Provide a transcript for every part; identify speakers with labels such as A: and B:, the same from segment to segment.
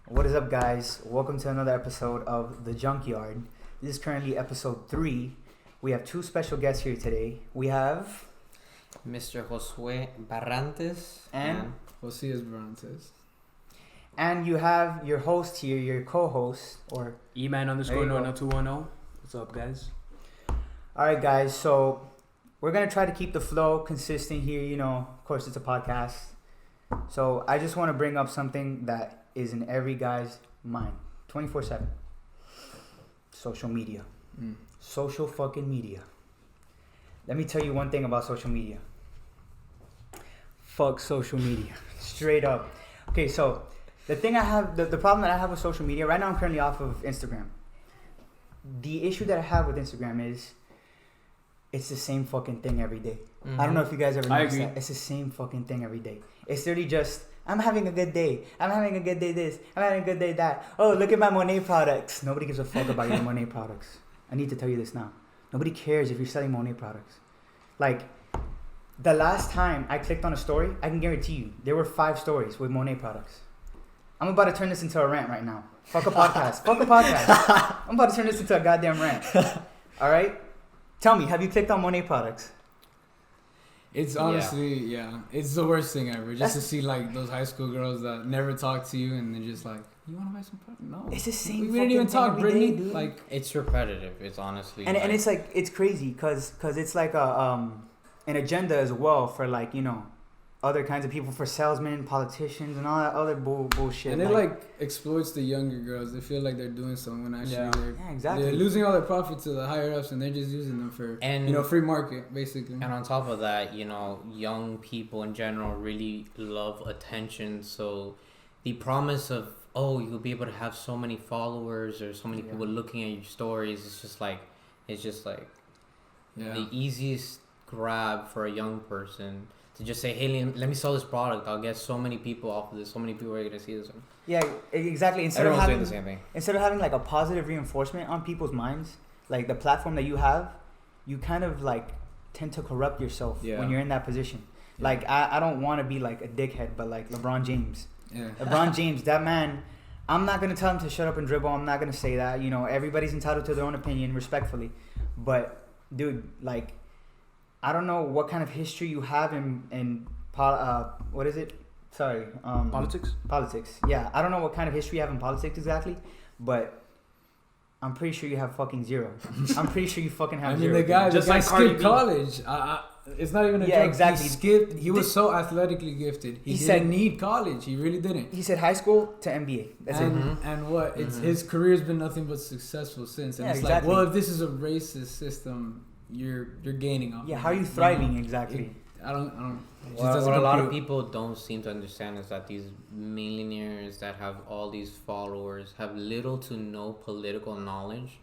A: What is up, guys? Welcome to another episode of the Junkyard. This is currently episode 3. We have two special guests here today. We have
B: Mr. Josue Barrantes
A: and
C: Josias Barrantes.
A: And you have your host here, your co-host, or
D: E-man_90210. What's up, guys?
A: Alright, guys, so we're going to try to keep the flow consistent here. You know, of course, it's a podcast. So I just want to bring up something that is in every guy's mind 24/7. Social media. Social fucking media. Let me tell you one thing about social media. Fuck social media. Straight up. Okay, so the thing I have, the problem that I have with social media, right now I'm currently off of Instagram. The issue that I have with Instagram is it's the same fucking thing every day.
B: Mm-hmm.
A: I don't know if you guys ever noticed
D: agree.
A: that. It's the same fucking thing every day. It's literally just, I'm having a good day. I'm having a good day this. I'm having a good day that. Oh, look at my Monet products. Nobody gives a fuck about your Monet products. I need to tell you this now. Nobody cares if you're selling Monet products. Like, the last time I clicked on a story, I can guarantee you, there were 5 stories with Monet products. I'm about to turn this into a rant right now. Fuck a podcast. Fuck a podcast. I'm about to turn this into a goddamn rant. Alright? Tell me, have you clicked on Monet products?
C: It's honestly, it's the worst thing ever. Just to see like those high school girls that never talk to you and they're just like, you want to buy some product? No.
A: It's the same
C: We didn't even talk, Brittany.
A: dude.
C: Like,
B: it's repetitive. It's honestly
A: And it's like, it's crazy because it's like an agenda as well for, like, you know, other kinds of people, for salesmen, politicians, and all that other bullshit.
C: and it like exploits the younger girls. They feel like they're doing something when actually
A: exactly.
C: they're losing all their profit to the higher ups and they're just using them for, free market, basically.
B: And on top of that, young people in general really love attention. So the promise of, you'll be able to have so many followers or so many people looking at your stories, it's just like the easiest grab for a young person to just say, hey, let me sell this product. I'll get so many people off of this. So many people are going to see this one.
A: Yeah, exactly.
B: Everyone's doing the same thing.
A: Instead of having like a positive reinforcement on people's minds, like the platform that you have, you kind of like tend to corrupt yourself when you're in that position. Yeah. Like, I don't want to be like a dickhead, but like LeBron James. Yeah. LeBron James, that man, I'm not going to tell him to shut up and dribble. I'm not going to say that. You know, everybody's entitled to their own opinion, respectfully. But, dude, like, I don't know what kind of history you have in what is it? Sorry.
D: Politics?
A: Politics. Yeah. I don't know what kind of history you have in politics exactly, but I'm pretty sure you have fucking zero. I'm pretty sure you fucking have zero.
C: The guy skipped college. It's not even a joke.
A: Exactly.
C: He skipped. He was so athletically gifted. He didn't need college. He really didn't.
A: He said high school to MBA. That's it.
C: And what? It's his career's been nothing but successful since. And it's like, well, if this is a racist system, you're gaining off.
A: Yeah, how are you thriving exactly?
C: I don't.
B: What a lot of people don't seem to understand is that these millionaires that have all these followers have little to no political knowledge,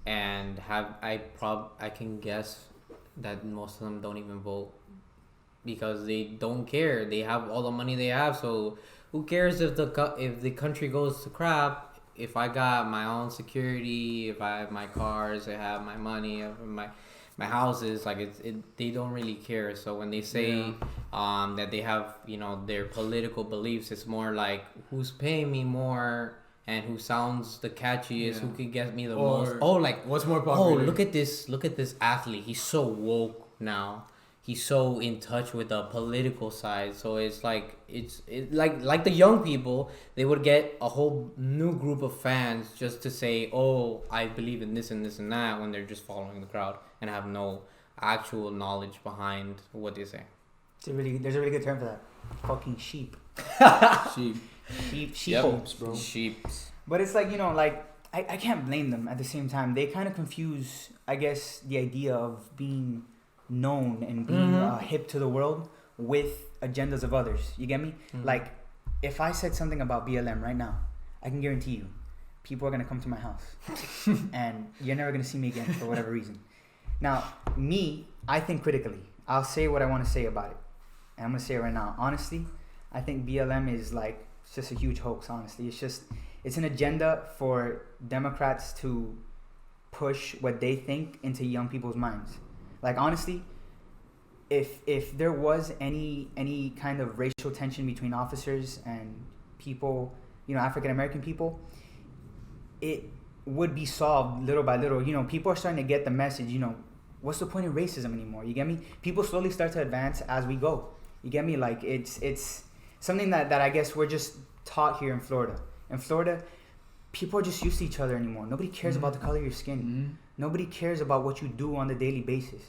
B: and I can guess that most of them don't even vote because they don't care. They have all the money they have, so who cares if the country goes to crap? If I got my own security, if I have my cars, I have my money, I have my houses, like they don't really care. So when they say that they have, their political beliefs, it's more like who's paying me more and who sounds the catchiest, who can get me the most. Oh, like
C: what's more popular?
B: Oh, look at this athlete. He's so woke now. He's so in touch with the political side. So it's like like the young people, they would get a whole new group of fans just to say, oh, I believe in this and this and that, when they're just following the crowd and have no actual knowledge behind what they say.
A: There's a really good term for that. Fucking sheep. Sheep.
B: Bro. Sheeps.
A: But it's like, I can't blame them at the same time. They kind of confuse, I guess, the idea of being known and being hip to the world with agendas of others. You get me? Like, if I said something about BLM right now, I can guarantee you people are going to come to my house and you're never going to see me again for whatever reason. Now, I think critically. I'll say what I want to say about it, and I'm going to say it right now. Honestly, I think BLM is like, it's just a huge hoax. Honestly, it's an agenda for Democrats to push what they think into young people's minds. Like, honestly, if there was any kind of racial tension between officers and people African American people, it would be solved little by little. People are starting to get the message. What's the point of racism anymore? You get me? People slowly start to advance as we go. You get me? Like it's something that I guess we're just taught here in Florida. In Florida, people are just used to each other anymore. Nobody cares about the color of your skin. Nobody cares about what you do on the daily basis.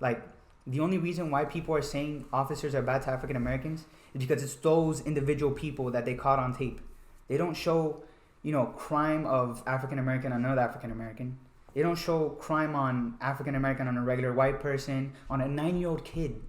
A: Like, the only reason why people are saying officers are bad to African Americans is because it's those individual people that they caught on tape. They don't show, crime of African American on another African American. They don't show crime on African American on a regular white person, on a 9-year-old kid.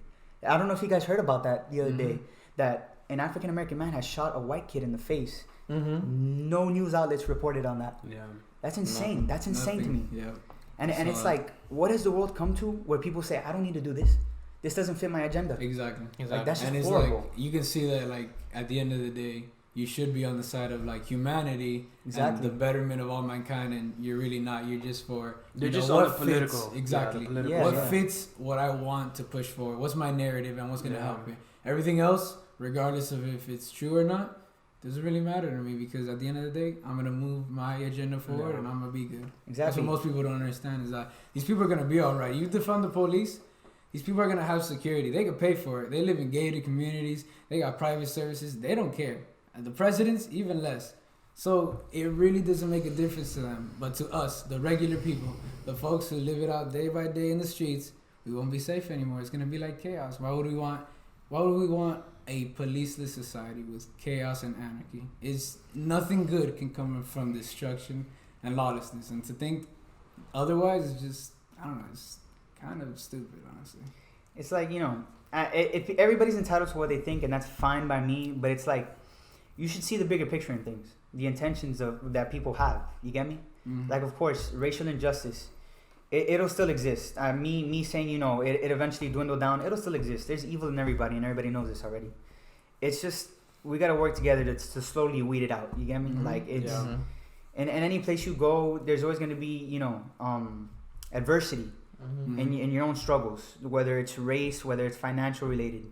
A: I don't know if you guys heard about that the other day, that an African American man has shot a white kid in the face. No news outlets reported on that.
D: Yeah.
A: That's insane. That's insane to me.
C: Yeah.
A: And it's like, what has the world come to where people say, I don't need to do this. This doesn't fit my agenda.
C: Exactly.
A: Like, that's just
C: and it's
A: horrible.
C: like, you can see that, like, at the end of the day, you should be on the side of, like, humanity and the betterment of all mankind, and you're really not. You're just for
D: what political.
C: Fits, exactly. What fits what I want to push for. What's my narrative and what's going to help me. Everything else, regardless of if it's true or not, doesn't really matter to me, because at the end of the day, I'm going to move my agenda forward and I'm going to be good.
A: Exactly.
C: That's what most people don't understand, is that these people are going to be all right. You defund the police, these people are going to have security. They can pay for it. They live in gated communities. They got private services. They don't care. And the presidents, even less. So it really doesn't make a difference to them. But to us, the regular people, the folks who live it out day by day in the streets, we won't be safe anymore. It's going to be like chaos. Why would we want a policeless society with chaos and anarchy? It's nothing good can come from destruction and lawlessness. And to think otherwise is just, I don't know, it's kind of stupid, honestly.
A: It's like, if everybody's entitled to what they think, and that's fine by me, but it's like, you should see the bigger picture in things, the intentions that people have. You get me? Like, of course, racial injustice, it'll still exist. Me saying, it eventually dwindled down, it'll still exist. There's evil in everybody, and everybody knows this already. It's just, we got to work together to slowly weed it out. You get me? Like, it's, in any place you go, there's always going to be, adversity in your own struggles, whether it's race, whether it's financial related.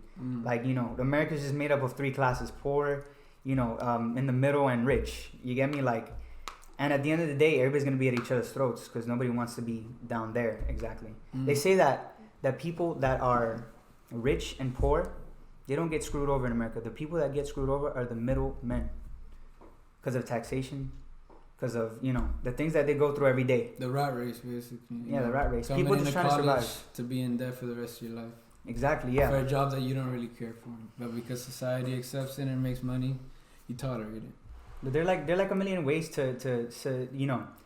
A: Like, America's just made up of 3 classes: poor, in the middle, and rich. You get me? Like, and at the end of the day, everybody's going to be at each other's throats because nobody wants to be down there. Exactly. They say that people that are rich and poor, they don't get screwed over in America. The people that get screwed over are the middle men, because of taxation, because of, the things that they go through every day.
C: The rat race, basically.
A: Yeah, the rat race.
C: Coming
A: People just trying to survive.
C: To be in debt for the rest of your life.
A: Exactly, yeah.
C: For a job that you don't really care for. But because society accepts it and makes money, you tolerate it.
A: But they're like a million ways to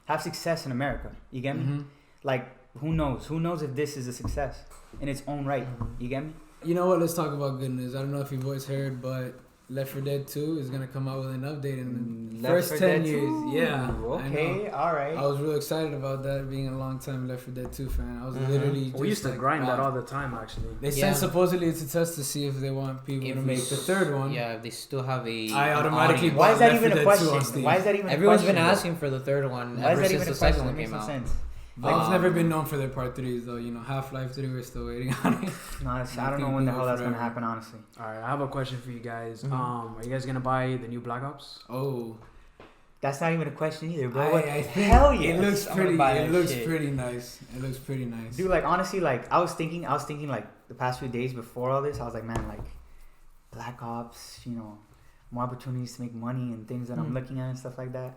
A: have success in America. You get me? Like, who knows? Who knows if this is a success in its own right? You get me?
C: You know what? Let's talk about good news. I don't know if you've always heard, but Left 4 Dead 2 is gonna come out with an update in the first 10 years. Yeah.
A: Okay. All right.
C: I was real excited about that, being a long time Left 4 Dead 2 fan. I was literally.
D: We used to grind that all the time, actually.
C: They sent supposedly it's a test to see if they want people to make the third one.
B: Yeah, they still have a.
C: I automatically.
A: Why is that even a question? Why is that even?
B: Everyone's been asking for the third one.
A: Why is that even
B: the
A: a question?
B: second one
A: It makes
B: came
A: no
B: out.
A: sense.
C: Valve's never been known for their part 3s, though. Half-Life 3, we're still waiting on it.
A: No, I don't know when the hell that's gonna happen, honestly.
D: All right, I have a question for you guys. Are you guys gonna buy the new Black Ops?
C: Oh,
A: that's not even a question either, bro.
C: I think
A: hell yeah!
C: It looks pretty.
A: It
C: looks pretty nice. It looks pretty nice.
A: Dude, like, honestly, like, I was thinking like the past few days before all this, I was like, man, like, Black Ops, more opportunities to make money and things that I'm looking at and stuff like that.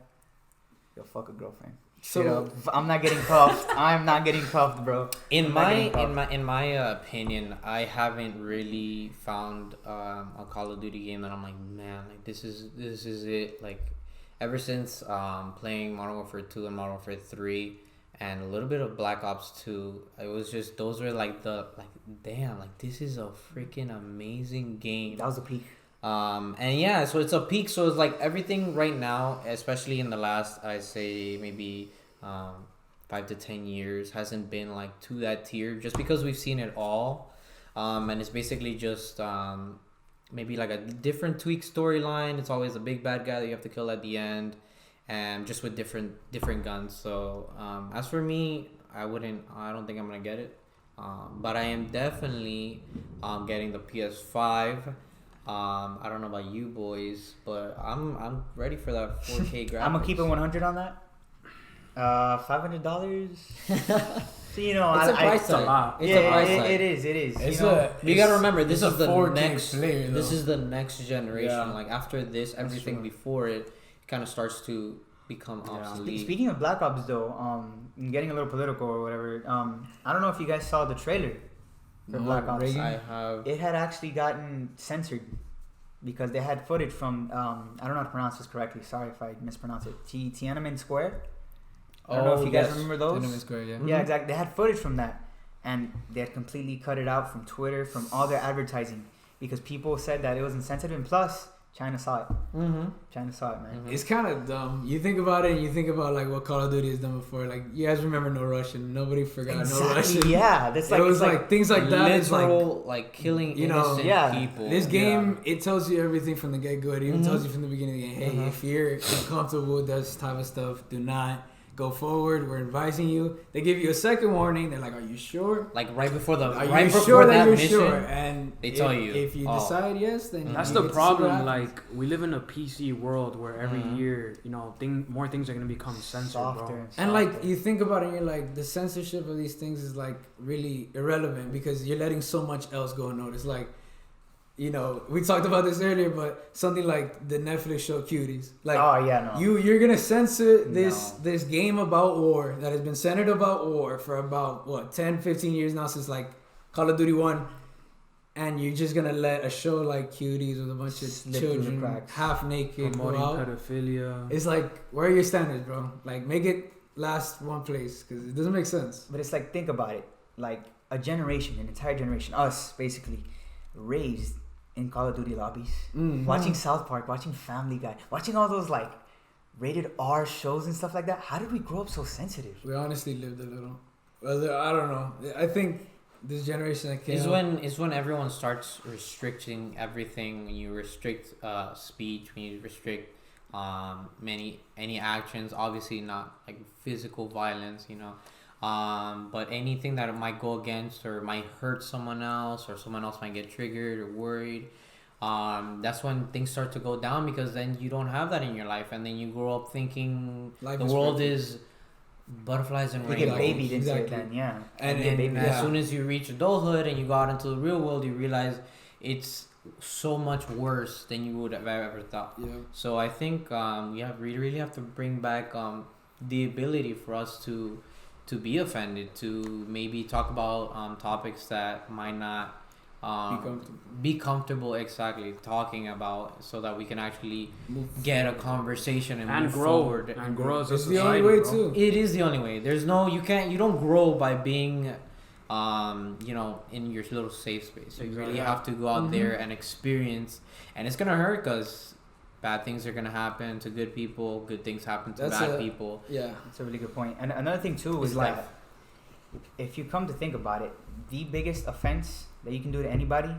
A: Yo, fuck a girlfriend. So I'm not getting cuffed. I'm not getting cuffed, bro.
B: In my opinion, I haven't really found a Call of Duty game that I'm like, man, like this is it. Like, ever since playing Modern Warfare 2 and Modern Warfare 3 and a little bit of Black Ops 2, it was just, those were like damn, like this is a freaking amazing game.
A: That was a peak.
B: And yeah, so it's a peak. So it's like everything right now, especially in the last, I say maybe 5 to 10 years, hasn't been like to that tier, just because we've seen it all. And it's basically just maybe like a different tweak storyline. It's always a big bad guy that you have to kill at the end, and just with different guns. So as for me, I don't think I'm gonna get it. But I am definitely getting the PS5. I don't know about you boys, but I'm ready for that 4K graphics.
A: I'm gonna keep it 100 on that. $500. So
B: it's a price tag.
D: a lot.
B: It's a price tag.
A: It is.
C: It's
B: You gotta remember, this is the
C: 4K
B: next.
C: player,
B: This
C: though.
B: is the next generation.
A: Yeah.
B: Like after this, everything
A: true.
B: before it kind of starts to become obsolete.
A: Speaking of Black Ops, though, getting a little political or whatever. I don't know if you guys saw the trailer for Black Ops.
C: Reagan?
B: I have.
A: It had actually gotten censored because they had footage from I don't know how to pronounce this correctly. Sorry if I mispronounce it. Tiananmen Square. I don't know if you guys remember those.
C: Tiananmen Square, yeah.
A: Yeah, exactly. They had footage from that, and they had completely cut it out from Twitter, from all their advertising, because people said that it was insensitive. And plus, China saw it.
B: Mm-hmm.
A: China saw it, man.
C: It's kind of dumb. You think about it, and you think about like what Call of Duty has done before. Like you guys remember No Russian? Nobody forgot No Russian.
A: Yeah, that's like
C: it was
A: it's
C: like things like that. It's like
B: like killing
C: you know,
B: innocent
A: yeah.
B: people.
C: this game. It tells you everything from the get go. It even tells you from the beginning. Hey, if you're uncomfortable with this type of stuff, do not go forward. We're advising you. They give you a second warning. They're like, "Are you sure?
B: Like right before the
C: Are
B: right
C: you
B: before
C: sure that
B: that
C: you're
B: mission,
C: sure?" And
B: they tell you.
C: if you decide yes, then
D: That's
C: you
D: the
C: get to see what
D: problem.
C: happens.
D: Like we live in a PC world where every year, more things are gonna become censored,
A: softer
D: bro.
C: And like you think about it, and you're like, the censorship of these things is like really irrelevant because you're letting so much else go unnoticed. Like, we talked about this earlier, but something like the Netflix show Cuties. Like,
A: oh yeah, no.
C: you're gonna censor this game about war that has been centered about war for about 10, 15 years now, since like Call of Duty 1. And you're just gonna let a show like Cuties with a bunch of
A: Slip through the
C: children
A: cracks.
C: half naked go
D: Promoting
C: out.
D: pedophilia.
C: It's like, where are your standards, bro? Like, make it last one place, because it doesn't make sense.
A: But it's like, think about it. Like an entire generation, us basically, raised in Call of Duty lobbies, watching South Park, watching Family Guy, watching all those like rated R shows and stuff like that. How did we grow up so sensitive?
C: We honestly lived a little. Well, I don't know. I think this generation that came
B: is when everyone starts restricting everything. When you restrict speech, when you restrict any actions, obviously not like physical violence, but anything that might go against or might hurt someone else, or someone else might get triggered or worried. That's when things start to go down, because then you don't have that in your life, and then you grow up thinking
C: Life
B: the
C: is
B: world
C: perfect.
B: is butterflies and
A: We get
B: rainbows.
A: babied into it
C: Exactly.
A: then, yeah.
C: And
A: get babied.
B: As soon as you reach adulthood and you go out into the real world, you realize it's so much worse than you would have ever thought.
C: Yeah.
B: So I think we really have to bring back the ability for us to be offended, to maybe talk about topics that might not be comfortable exactly talking about, so that we can actually get a conversation and move
D: grow
B: forward
D: and grow as a
C: It's the
D: society,
C: only way
D: bro.
C: too.
B: It is the only way. You don't grow by being in your little safe space. You really have to go out there and experience, and it's gonna hurt, because bad things are gonna happen to good people, good things happen to bad people.
C: Yeah.
A: That's a really good point. And another thing too
B: It's
A: is
B: life.
A: that if you come to think about it, the biggest offense that you can do to anybody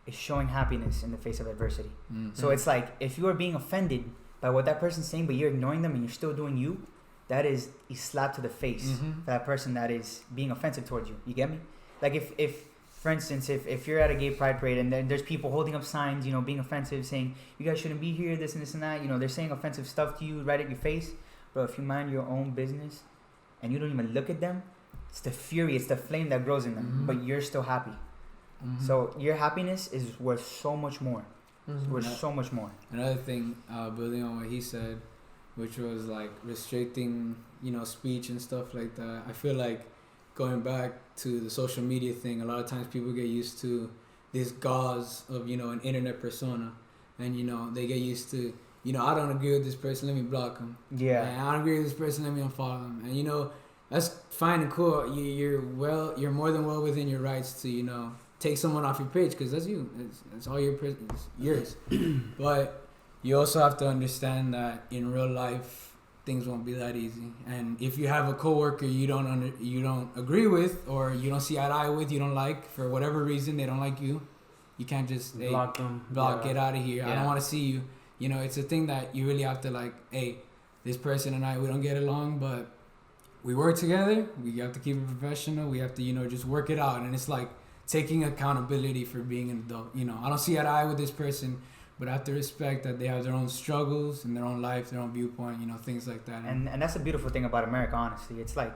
A: is showing happiness in the face of adversity. So it's like, if you are being offended by what that person's saying, but you're ignoring them and you're still doing you, that is a slap to the face for that person that is being offensive towards you. You get me? Like if for instance, if you're at a gay pride parade and then there's people holding up signs, being offensive, saying you guys shouldn't be here, this and this and that, they're saying offensive stuff to you right at your face. Bro, if you mind your own business and you don't even look at them, it's the fury, it's the flame that grows in them, but you're still happy. So your happiness is worth so much more. It's worth so much more.
C: Another thing, building on what he said, which was like restricting, speech and stuff like that. I feel like going back to the social media thing, a lot of times people get used to this gauze of, an internet persona. And, they get used to, I don't agree with this person, let me block them.
A: Yeah.
C: And I don't agree with this person, let me unfollow them. And, that's fine and cool. You're more than well within your rights to, take someone off your page, because that's you. It's all it's yours. But you also have to understand that in real life, things won't be that easy. And if you have a coworker you don't agree with, or you don't see eye to eye with, you don't like, for whatever reason they don't like you, you can't just
D: Block them.
C: get out of here. I don't want to see you. It's a thing that you really have to like, hey, this person and I, we don't get along, but we work together. We have to keep it professional. We have to, just work it out. And it's like, taking accountability for being an adult. You know, I don't see eye to eye with this person, but I have to respect that they have their own struggles and their own life, their own viewpoint, you know, things like that.
A: And that's the beautiful thing about America, honestly. It's like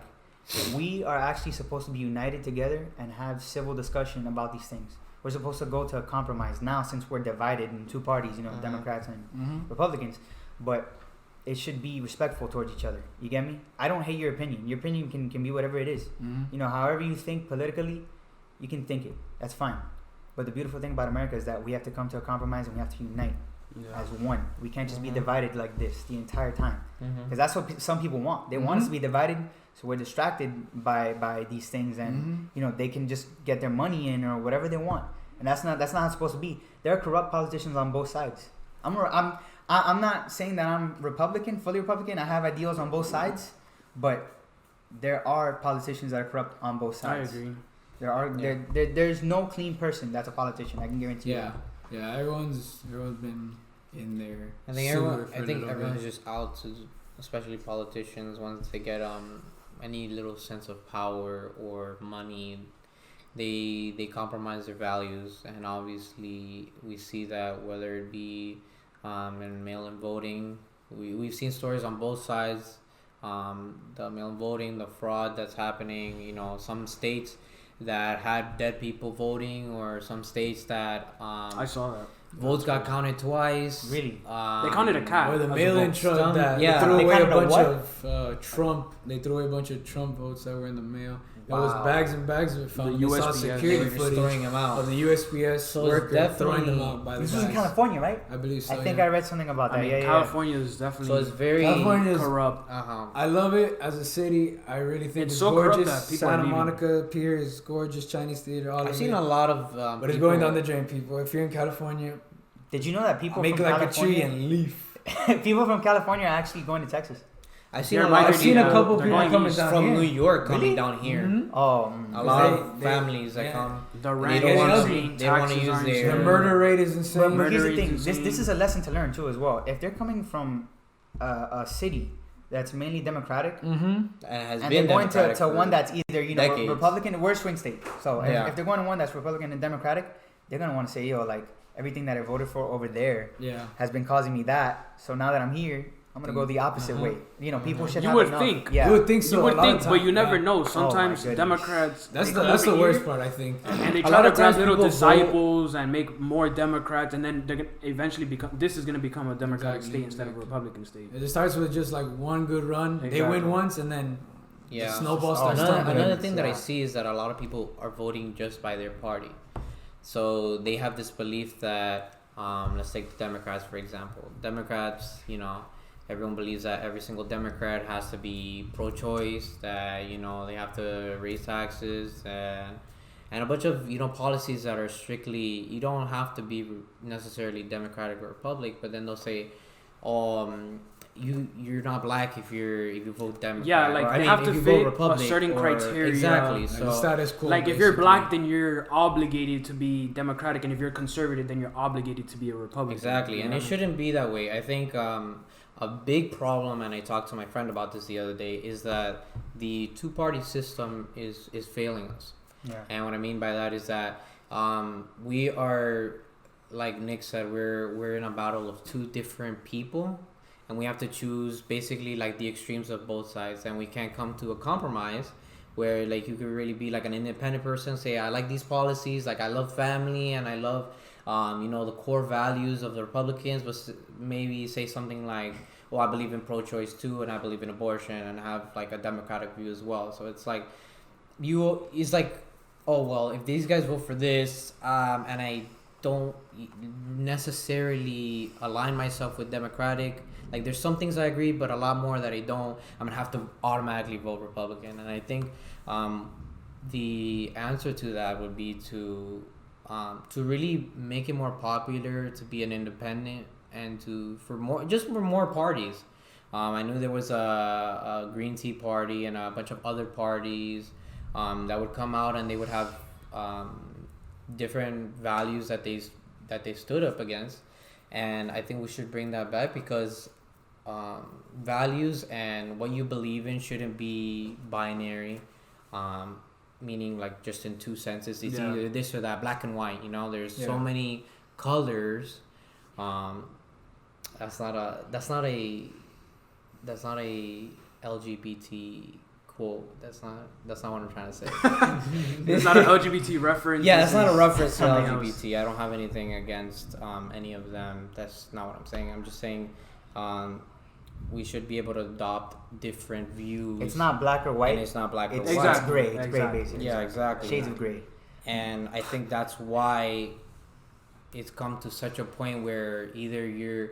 A: we are actually supposed to be united together and have civil discussion about these things. We're supposed to go to a compromise now, since we're divided in two parties, you know, Democrats and Republicans. But it should be respectful towards each other. You get me? I don't hate your opinion. Your opinion can be whatever it is. You know, however you think politically, you can think it. That's fine. But the beautiful thing about America is that we have to come to a compromise and we have to unite as one. We can't just be divided like this the entire time. Because that's what some people want. They want us to be divided, so we're distracted by these things, and you know, they can just get their money in or whatever they want. And that's not how it's supposed to be. There are corrupt politicians on both sides. I'm not saying that I'm Republican, fully Republican. I have ideals on both sides, but there are politicians that are corrupt on both sides.
D: I agree.
A: There's no clean person that's a politician. I can guarantee you.
C: Yeah. Everyone's been in there.
B: I think everyone's just out to, especially politicians, once they get any little sense of power or money, they compromise their values. And obviously we see that whether it be in mail-in voting, we've seen stories on both sides. The mail-in voting, the fraud that's happening, you know, some states that had dead people voting, or some states that
D: I saw that
B: votes got counted twice.
A: Really?
D: They counted a cat.
C: Or the mail-in Trump that they threw away a bunch of Trump. They threw away a bunch of Trump votes that were in the mail. There was bags and bags of it found.
D: The
C: USPS, saw security footage
B: throwing them out
C: of the USPS worker throwing them out by the
A: This was in California, right?
C: I believe so.
A: I think I read something about that.
D: I mean, California is definitely
B: so it's very
D: corrupt.
C: I love it as a city. I really think it's
D: so
C: gorgeous.
D: That
C: Santa Monica Pier is gorgeous. Chinese theater. All
B: I've seen a lot of
C: but it's going down the drain, people. If you're in California,
A: did you know that people
C: make
A: from
C: like
A: California,
C: a tree and leaf?
A: people from California are actually going to Texas?
B: I've seen
C: a couple people coming down
B: from
C: here.
B: New York coming down here. A lot of families that come.
D: The rent
B: they don't want to use
C: the murder rate is insane.
A: But here's the thing. This is a lesson to learn too as well. If they're coming from a city that's mainly Democratic,
B: and
A: they're going to one that's either
B: decades.
A: Republican, we're a swing state. So if they're going to one that's Republican and Democratic, they're gonna want to say, yo, like everything that I voted for over there has been causing me that. So now that I'm here, I'm gonna go the opposite way. You know, people should.
D: You would think.
A: Yeah.
C: You would think so.
D: You would think, but you never know. Sometimes Democrats.
C: That's the worst part, I think.
D: And they try to grab little disciples and make more Democrats, and then they're gonna eventually become. This is gonna become a Democratic state instead of a Republican state.
C: It starts with just like one good run. They win once, and then the snowball starts.
B: Another thing that I see is that a lot of people are voting just by their party. So they have this belief that, let's take the Democrats for example. Democrats, you know, everyone believes that every single Democrat has to be pro-choice, that, you know, they have to raise taxes, and a bunch of, you know, policies that are strictly, you don't have to be necessarily Democratic or Republic, but then they'll say, you're not black if you vote Democrat.
D: Yeah, like they have to fit a certain criteria.
B: Exactly. So
C: status quo.
D: Like if you're black, then you're obligated to be Democratic, and if you're conservative, then you're obligated to be a Republican.
B: Exactly, and it shouldn't be that way. I think a big problem, and I talked to my friend about this the other day, is that the two-party system is failing us.
A: Yeah.
B: And what I mean by that is that we are, like Nick said, we're in a battle of two different people. And we have to choose basically like the extremes of both sides, and we can't come to a compromise where like you could really be like an independent person, say I like these policies, like I love family and I love you know, the core values of the Republicans, but maybe say something like, oh, I believe in pro-choice too, and I believe in abortion, and have like a Democratic view as well. So it's like it's like, oh well, if these guys vote for this, and I don't necessarily align myself with Democratic. Like there's some things I agree, but a lot more that I don't. I'm gonna have to automatically vote Republican, and I think the answer to that would be to really make it more popular to be an independent, and for more parties. I knew there was a Green Tea Party and a bunch of other parties that would come out, and they would have different values that they stood up against, and I think we should bring that back, because values and what you believe in shouldn't be binary. meaning like just in two senses. It's
D: Yeah.
B: either this or that, black and white. You know, there's so
C: Yeah.
B: many colors. That's not a LGBT quote. That's not what I'm trying to say.
D: It's not an LGBT reference.
B: Yeah,
D: This
B: that's not a
D: is
B: reference to
D: something
B: LGBT. I don't have anything against any of them. That's not what I'm saying. I'm just saying we should be able to adopt different views.
A: It's not black or white.
B: And it's not black or
A: It's
B: white.
D: Exactly.
A: gray. It's gray,
D: Exactly.
A: basically.
B: Yeah, exactly.
A: Shades of gray.
B: And I think that's why it's come to such a point where either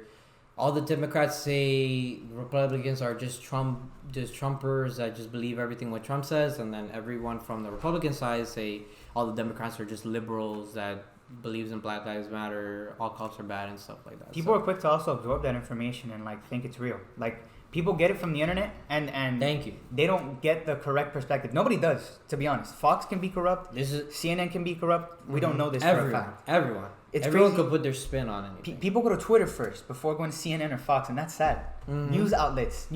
B: all the Democrats say Republicans are just Trumpers that just believe everything what Trump says, and then everyone from the Republican side say all the Democrats are just liberals that believes in Black Lives Matter, all cops are bad and stuff like that.
A: People are quick to also absorb that information and like think it's real. Like people get it from the internet and
B: Thank you.
A: they don't get the correct perspective. Nobody does, to be honest. Fox can be corrupt.
B: This is
A: CNN can be corrupt. We don't know this for a
B: everyone.
A: fact.
B: Everyone.
A: It's
B: Everyone
A: crazy.
B: could put their spin on anything.
A: People go to Twitter first before going to CNN or Fox, and that's sad.
B: Mhm.
A: News outlets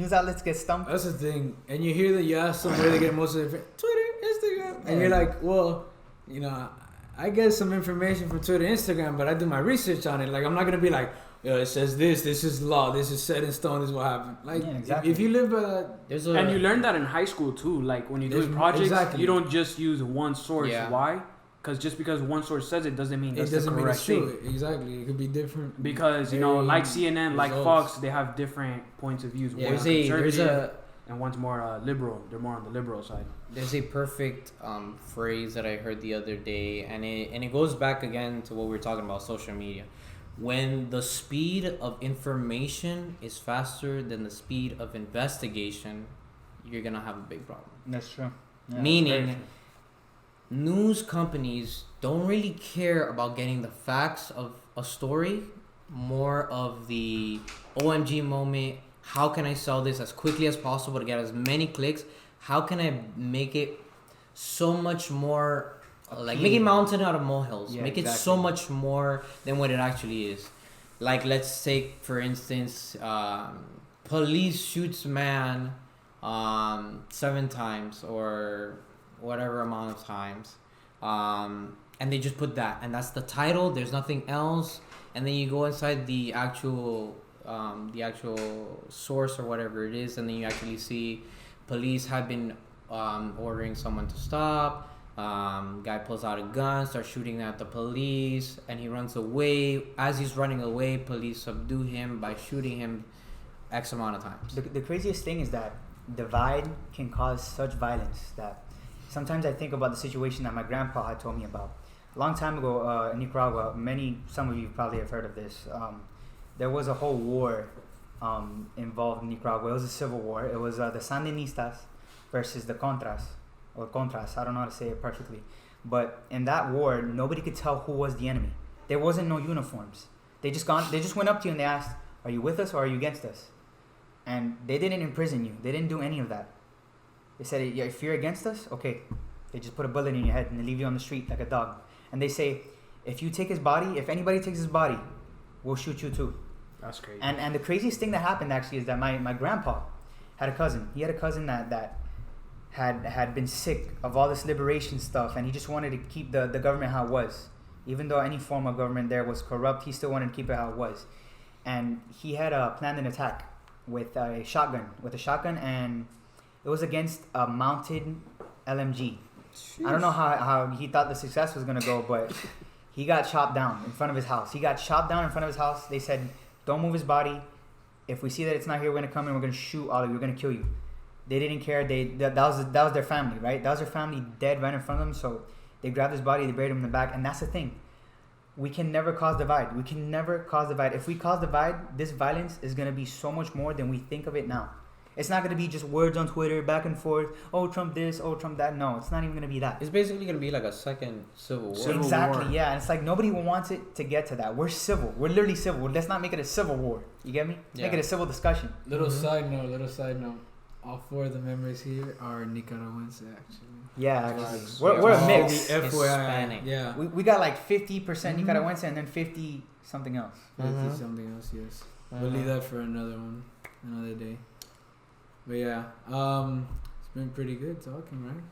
A: get stumped.
C: That's the thing. And you hear that you ask them where they get most of their Twitter, Instagram, and you're like, well, you know, I get some information from Twitter, Instagram, but I do my research on it. Like, I'm not gonna be like, it says this is law, this is set in stone, this is what happened. Like,
A: Yeah, exactly.
C: if you live by that,
D: And you learn that in high school too. Like when you're doing projects,
C: Exactly.
D: you don't just use one source.
B: Yeah.
D: Why? Because just because one source says it doesn't mean
C: it
D: that's
C: doesn't
D: the
C: mean
D: correct
C: it's
D: thing.
C: true. Exactly, it could be different.
D: Because like CNN, like
C: results.
D: Fox, they have different points of views.
C: Yeah.
D: One's
B: there's
D: conservative
B: a
D: and one's more liberal. They're more on the liberal side.
B: There's a perfect phrase that I heard the other day, and it goes back again to what we were talking about, social media. When the speed of information is faster than the speed of investigation, you're gonna have a big problem.
A: That's true.
B: Meaning, news companies don't really care about getting the facts of a story, more of the OMG moment. How can I sell this as quickly as possible to get as many clicks? How can I make it so much more, like make a mountain out of molehills?
A: Yeah,
B: Make it
A: exactly.
B: so much more than what it actually is. Like, let's take, for instance, police shoots man 7 times or whatever amount of times. And they just put that. And that's the title. There's nothing else. And then you go inside the actual source or whatever it is, and then you actually see police have been ordering someone to stop. Guy pulls out a gun, starts shooting at the police, and he runs away. As he's running away, police subdue him by shooting him X amount of times.
A: The craziest thing is that divide can cause such violence that sometimes I think about the situation that my grandpa had told me about. A long time ago in Nicaragua, some of you probably have heard of this. There was a whole war involved in Nicaragua. It was a civil war. It was the Sandinistas versus the Contras, I don't know how to say it perfectly. But in that war, nobody could tell who was the enemy. There wasn't no uniforms. They just went up to you and they asked, "Are you with us or are you against us?" And they didn't imprison you. They didn't do any of that. They said, "Yeah, if you're against us, okay." They just put a bullet in your head and they leave you on the street like a dog. And they say, if anybody takes his body, we'll shoot you too.
D: That's crazy.
A: And the craziest thing that happened actually is that my grandpa had a cousin. He had a cousin that had been sick of all this liberation stuff, and he just wanted to keep the government how it was. Even though any form of government there was corrupt, he still wanted to keep it how it was. And he had planned an attack with a shotgun, and it was against a mounted LMG. I don't know how he thought the success was going to go, but he got chopped down in front of his house. They said, "Don't move his body. If we see that it's not here, we're going to come and we're going to shoot all of you. We're going to kill you." They didn't care. That was their family, right? That was their family dead right in front of them. So they grabbed his body, they buried him in the back. And that's the thing. We can never cause divide. If we cause divide, this violence is going to be so much more than we think of it now. It's not going to be just words on Twitter, back and forth. Oh, Trump this, oh, Trump that. No, it's not even going to be that.
B: It's basically going to be like a second civil war.
A: Exactly,
D: war.
A: yeah. And it's like nobody wants it to get to that. We're civil. We're literally civil. Let's not make it a civil war. You get me?
B: Yeah.
A: Make it a civil discussion.
C: Little side note. All 4 of the members here are Nicaraguense, actually.
A: Yeah,
C: Nice.
A: actually. We're a
C: All
A: mix.
C: the FYI.
B: Hispanic.
C: Yeah.
A: We got like 50%
C: Mhm.
A: Nicaraguense and then 50 something else.
B: Mhm.
C: Something else, yes. We'll leave that for another day. But yeah, it's been pretty good talking,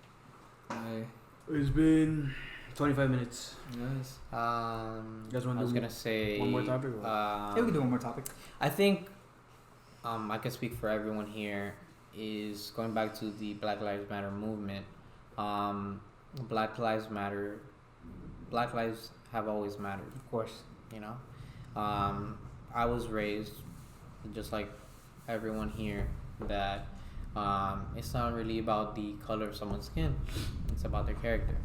C: right?
D: It's been 25 minutes.
C: Nice.
B: I
D: guys want to
B: was
D: do
B: gonna say
D: one more topic?
A: Yeah, we can do one more topic.
B: I think I can speak for everyone here. Is going back to the Black Lives Matter movement. Black Lives Matter. Black lives have always mattered.
A: Of course.
B: You know, I was raised just like everyone here that it's not really about the color of someone's skin. It's about their character.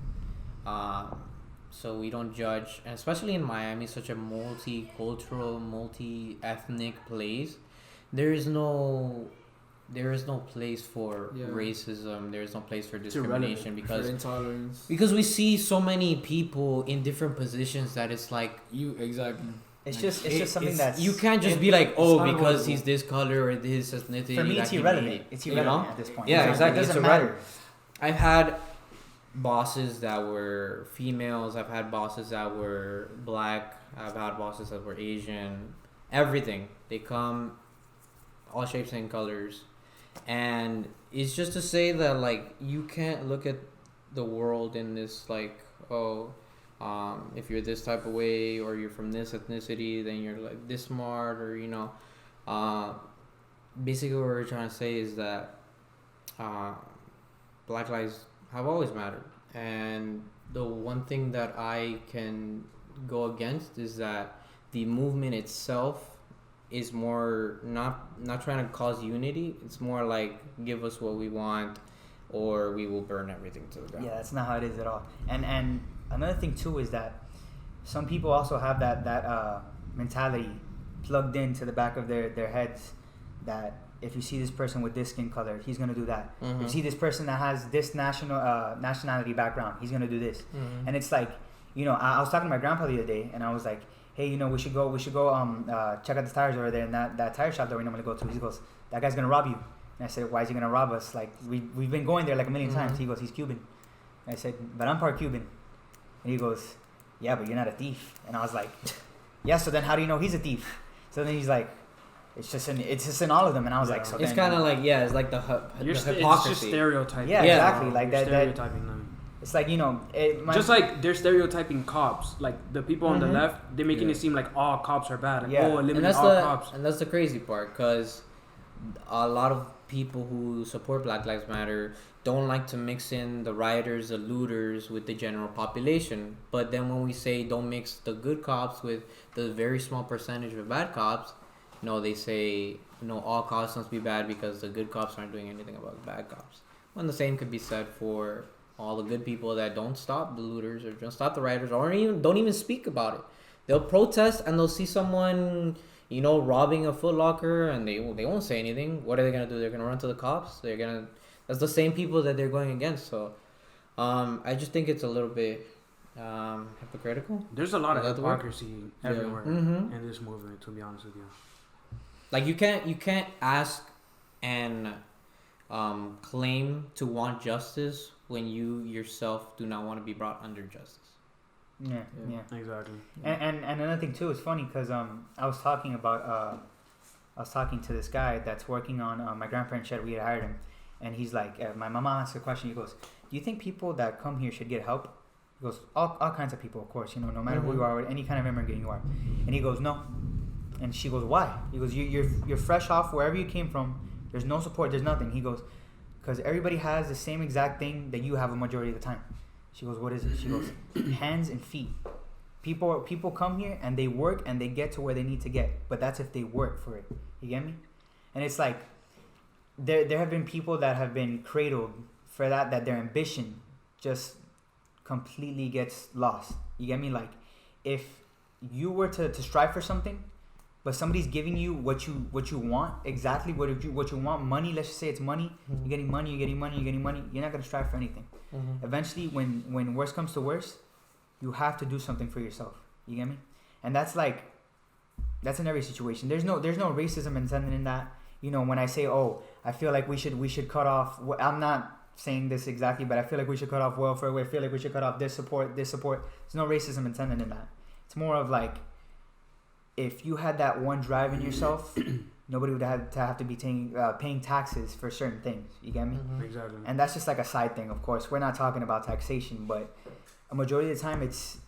B: So we don't judge, and especially in Miami, such a multicultural, multi-ethnic place. There is no place for racism. There is no place for discrimination
C: For intolerance.
B: because we see so many people in different positions that it's like
C: Exactly.
A: It's just something that
B: you can't just be like, oh, because he's this color or this ethnicity.
A: For me, it's irrelevant. It's irrelevant at this point.
B: Yeah, exactly.
A: It doesn't matter.
B: I've had bosses that were females. I've had bosses that were black. I've had bosses that were Asian. Everything. They come all shapes and colors. And it's just to say that, like, you can't look at the world in this, like, if you're this type of way or you're from this ethnicity, then you're, like, this smart or, you know. Basically what we're trying to say is that Black lives have always mattered. And the one thing that I can go against is that the movement itself is more not trying to cause unity. It's more like, give us what we want or we will burn everything to the ground.
A: Yeah, that's not how it is at all. And another thing too is that some people also have that mentality plugged into the back of their heads that if you see this person with this skin color, he's gonna do that.
B: Mm-hmm.
A: If you see this person that has this nationality background, he's gonna do this.
B: Mm-hmm.
A: And it's like, you know, I was talking to my grandpa the other day, and I was like, hey, you know, we should go check out the tires over there in that tire shop that we normally go to. He goes, that guy's gonna rob you. And I said, why is he gonna rob us? Like, we've been going there like a million times. He goes, he's Cuban. And I said, but I'm part Cuban. And he goes, yeah, but you're not a thief. And I was like, yeah, so then how do you know he's a thief? So then he's like, it's just in all of them. And I was like, so
B: it's
A: then,
B: kind of like, yeah, it's like the hypocrisy.
D: It's just stereotyping.
A: Yeah, exactly. Like
D: you're
A: that.
D: Stereotyping them.
A: It's like, you know,
D: just like they're stereotyping cops. Like the people on the left, they're making it seem like all cops are bad. Like, eliminate all cops.
B: And that's the crazy part, because a lot of people who support Black Lives Matter don't like to mix in the rioters, the looters with the general population. But then when we say don't mix the good cops with the very small percentage of bad cops, they say, all cops must be bad because the good cops aren't doing anything about the bad cops. When the same could be said for all the good people that don't stop the looters or don't stop the rioters or don't even speak about it. They'll protest and they'll see someone, robbing a Foot Locker and they won't say anything. What are they going to do? They're going to run to the cops? That's the same people that they're going against. So I just think it's a little bit hypocritical.
D: There's a lot of hypocrisy everywhere in this movement, to be honest with you.
B: Like, you can't ask and claim to want justice when you yourself do not want to be brought under justice.
A: Yeah.
D: Exactly.
A: And another thing too is funny because I was talking to this guy that's working on my grandparents' shed. We had hired him, and he's like, my mama asked a question. He goes, "Do you think people that come here should get help?" He goes, "All kinds of people, of course. No matter who you are, any kind of immigrant you are." And he goes, "No." And she goes, "Why?" He goes, "You're fresh off wherever you came from. There's no support. There's nothing." He goes, "Because everybody has the same exact thing that you have a majority of the time." She goes, "What is it?" She goes, "Hands and feet. People come here and they work and they get to where they need to get, but that's if they work for it. You get me?" And it's like there have been people that have been cradled for that their ambition just completely gets lost. You get me? Like, if you were to strive for something, but somebody's giving you what you want, exactly what you want, money, let's just say it's money, you're getting money, you're not going to strive for anything. Eventually, when worse comes to worse, you have to do something for yourself. You get me? And that's in every situation. There's no racism intended in that. When I say, I feel like we should cut off, I'm not saying this exactly, but I feel like we should cut off welfare, I feel like we should cut off this support. There's no racism intended in that. It's more of like, if you had that one drive in yourself, nobody would have to be paying taxes for certain things. You get me?
B: Mm-hmm.
D: Exactly.
A: And that's just like a side thing. Of course, we're not talking about taxation, but a majority of the time, it's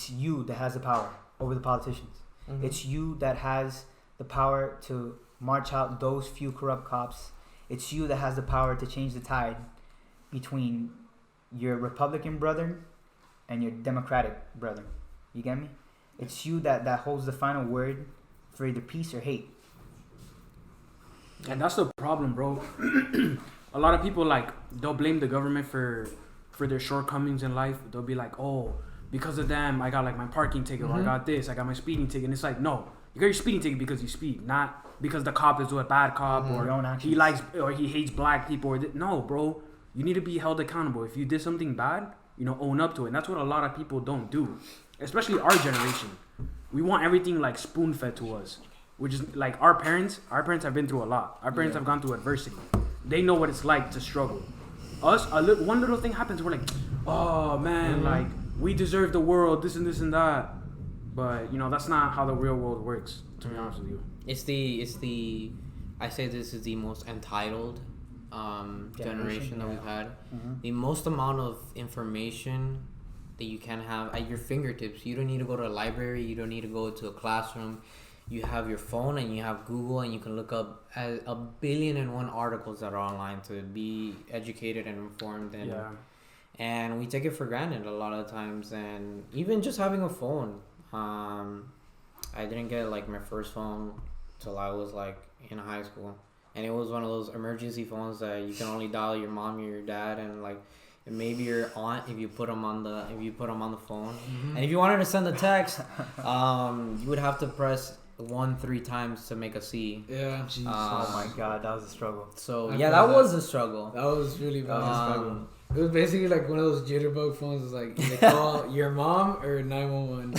A: you that has the power over the politicians.
B: Mm-hmm.
A: It's you that has the power to march out those few corrupt cops. It's you that has the power to change the tide between your Republican brother and your Democratic brother. You get me? It's you that holds the final word for either peace or hate.
D: And that's the problem, bro. A lot of people, like, they'll blame the government for their shortcomings in life. They'll be like, oh, because of them, I got like my parking ticket, or I got this, I got my speeding ticket. And it's like, no, you got your speeding ticket because you speed, not because the cop is a bad cop, or he likes, or he hates black people. No, bro, you need to be held accountable. If you did something bad, own up to it. And that's what a lot of people don't do, especially our generation. We want everything like spoon fed to us, which is like our parents have been through a lot. Our parents have gone through adversity. They know what it's like to struggle. Us, one little thing happens, we're like, oh man, like, we deserve the world, this and this and that. But that's not how the real world works, to be honest with you.
B: It's the I say this is the most entitled generation that we've had. The most amount of information that you can have at your fingertips. You don't need to go to a library, you don't need to go to a classroom. You have your phone and you have Google, and you can look up a billion and one articles that are online to be educated and informed. And we take it for granted a lot of times. And even just having a phone, I didn't get like my first phone till I was like in high school, and it was one of those emergency phones that you can only dial your mom or your dad and like maybe your aunt if you put them on the phone. And if you wanted to send a text, you would have to press 3 times to make a C.
C: Yeah. Jeez.
A: Oh my God, that was a struggle.
B: So that was a struggle.
C: That was really bad. Struggle. It was basically like one of those jitterbug phones. It's like they call your mom or 911.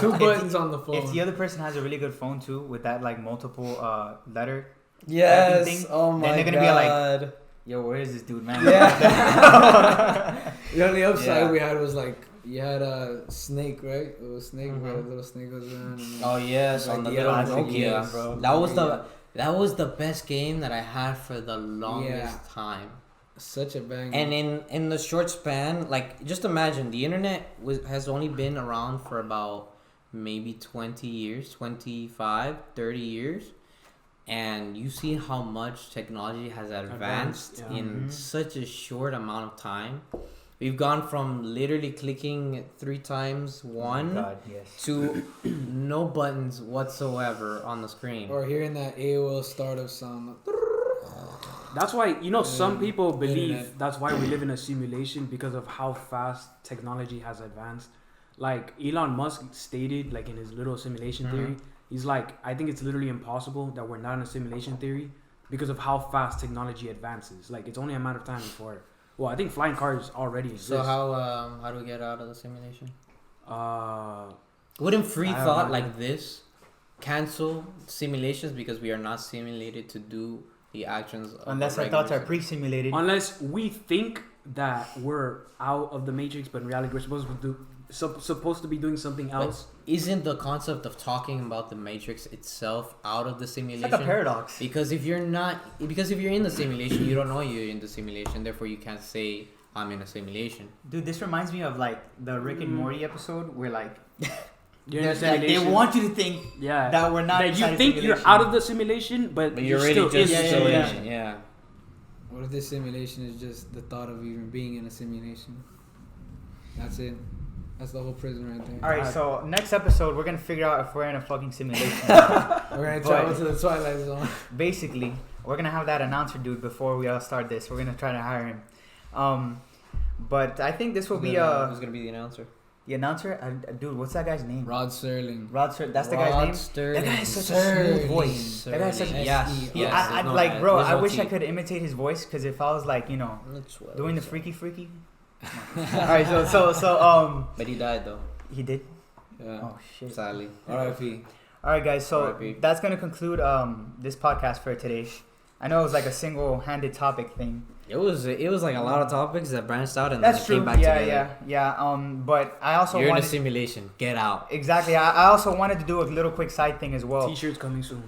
C: Two buttons on the phone.
A: If the other person has a really good phone too, with that like multiple letter.
B: Yes.
A: Thing,
B: oh my God.
A: Then they're gonna be like, yo, where is this dude, man?
C: Yeah. The only upside we had was like, you had a snake, right? It was snake. Where a little snake goes around.
B: Oh yes, on the little Nokia, bro. That was the best game that I had for the longest time.
C: Such a banger. And
B: in the short span, like, just imagine the internet has only been around for about maybe 20 years, 25, 30 years. And you see how much technology has advanced in such a short amount of time. We've gone from literally clicking 3 times to no buttons whatsoever on the screen.
C: Or hearing that AOL startup sound.
D: That's why, some people believe that's why we live in a simulation, because of how fast technology has advanced. Like Elon Musk stated, like in his little simulation theory, he's like, I think it's literally impossible that we're not in a simulation theory because of how fast technology advances. Like, it's only a matter of time before. Well, I think flying cars already exist.
B: So how do we get out of the simulation? Wouldn't free thought like this cancel simulations because we are not simulated to do the actions of
A: unless our thoughts are pre-simulated.
D: Unless we think that we're out of the matrix, but in reality we're supposed to be doing something else.
B: But isn't the concept of talking about the matrix itself out of the simulation?
A: It's like a paradox.
B: Because if you're in the simulation, you don't know you're in the simulation. Therefore, you can't say I'm in a simulation.
A: Dude, this reminds me of like the Rick and Morty episode where like.
D: Like,
A: they want you to think that we're not.
D: That you think you're out of the simulation, but
B: you're really
D: still
B: just
D: in the
B: simulation. Yeah.
C: What if this simulation is just the thought of even being in a simulation? That's it. That's the whole prison right there.
A: All right, so next episode we're gonna figure out if we're in a fucking simulation.
C: We're gonna travel to the Twilight Zone.
A: Basically, we're gonna have that announcer dude before we all start this. We're gonna try to hire him. But I think this will be
B: who's gonna be the announcer?
A: The announcer, dude, what's that guy's name?
C: Rod Sterling.
A: That's the guy's name.
B: Sterling.
A: That guy has such a smooth voice. That guy has such I wish I could imitate his voice, because if I was like, doing the freaky. All right, so
B: But he died though.
A: He did.
C: Yeah.
A: Oh shit.
B: Sadly.
C: R.I.P.
A: All right, guys. So
B: RIP.
A: that's gonna conclude this podcast for today. I know it was like a single-handed topic thing.
B: It was like a lot of topics that branched out and
A: That's
B: then
A: true.
B: came back together.
A: Yeah. But I also
B: You're in
A: wanted
B: a simulation. Get out.
A: exactly. I also wanted to do a little quick side thing as well.
D: T-shirts coming soon.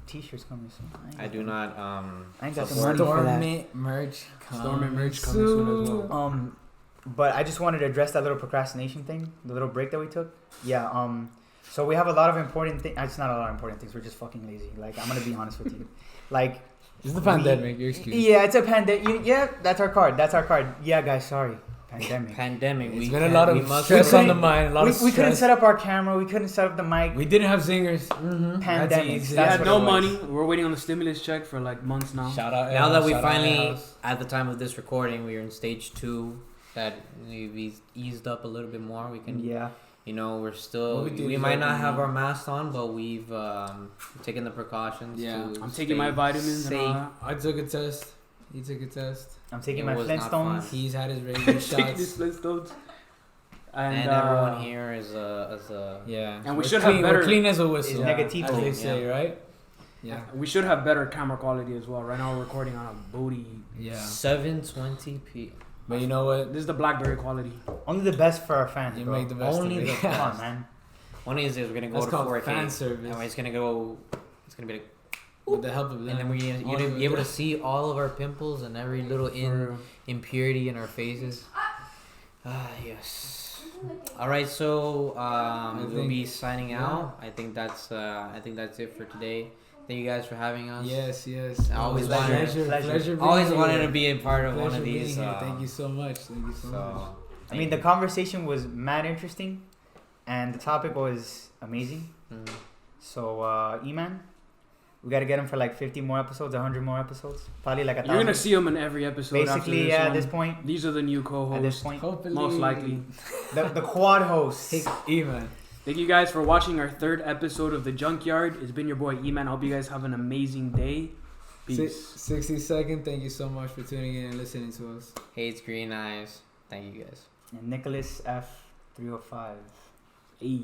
A: T-shirts coming soon.
B: I do not
A: I ain't got the
B: support-
A: money for that.
C: Stormit merch.
D: Stormit merch coming soon as well.
A: But I just wanted to address that little procrastination thing, the little break that we took. Yeah. So we have a lot of important things. It's not a lot of important things. We're just fucking lazy. Like, I'm gonna be honest with you. Like.
C: It's the pandemic. Your excuse.
A: Yeah, it's a pandemic. Yeah, that's our card. Yeah, guys, sorry. Pandemic.
B: Pandemic.
C: It's been a lot of stress on the mind. A lot of stress.
A: We couldn't set up our camera. We couldn't set up the mic.
C: We didn't have singers.
A: Pandemic.
D: We had no money. We're waiting on the stimulus check for like months now.
C: Shout out.
B: Now that we finally, at the time of this recording, we are in stage 2. That we've eased up a little bit more. We can.
A: Yeah.
B: You know, we're still. We might not have our masks on, but we've taken the precautions.
C: Yeah.
D: I'm taking my vitamins and all that.
C: I took a test. He took a test.
A: I'm taking
B: It
A: my
B: was not
A: Flintstones.
B: fun.
C: He's had his regular shots.
D: Flintstones.
B: And everyone here is a
C: Yeah.
D: And we
C: We're
D: should
C: clean,
D: have better.
C: we're clean as a whistle.
A: Is negativo.
C: As they
B: Yeah.
C: say, right? Yeah.
D: We should have better camera quality as well. Right now we're recording on a booty.
C: Yeah.
B: 720p.
C: But you know what?
D: This is the BlackBerry quality.
A: Only the best for our fans,
C: You
A: bro.
C: make the best
B: Only
C: of
B: the
C: it.
A: Come on, man.
B: One is we're gonna go
C: That's
B: to
C: called
B: 4K.
C: fan service.
B: And it's gonna go. It's gonna be like,
C: With the help of them.
B: and then you're gonna be able to see all of our pimples and every little impurity in our faces. Yes. All right, so we'll be signing out. I think that's it for today. Thank you guys for having us.
C: Yes.
B: I always
C: pleasure
B: always
C: being
B: wanted
C: here.
B: to be a part of one
C: Pleasure
B: of
C: being
B: these.
C: here. Thank you so much.
B: So,
A: I mean, the conversation was mad interesting, and the topic was amazing.
B: Mhm.
A: So, E-Man, we gotta get him for like 50 more episodes, 100 more episodes, probably like 1,000.
D: You're gonna see them in every episode. after
A: Basically,
D: this
A: yeah. At
D: one.
A: this point,
D: These are the new co-hosts.
A: at this point,
C: Hopefully.
D: Most likely.
A: the quad hosts.
C: Even.
D: Thank you guys for watching our 3rd episode of the Junkyard. It's been your boy E-Man. I hope you guys have an amazing day. Peace.
C: 60 second. Thank you so much for tuning in and listening to us.
B: Hey, it's Green Eyes. Thank you guys.
A: And Nicholas F 305.
D: Hey.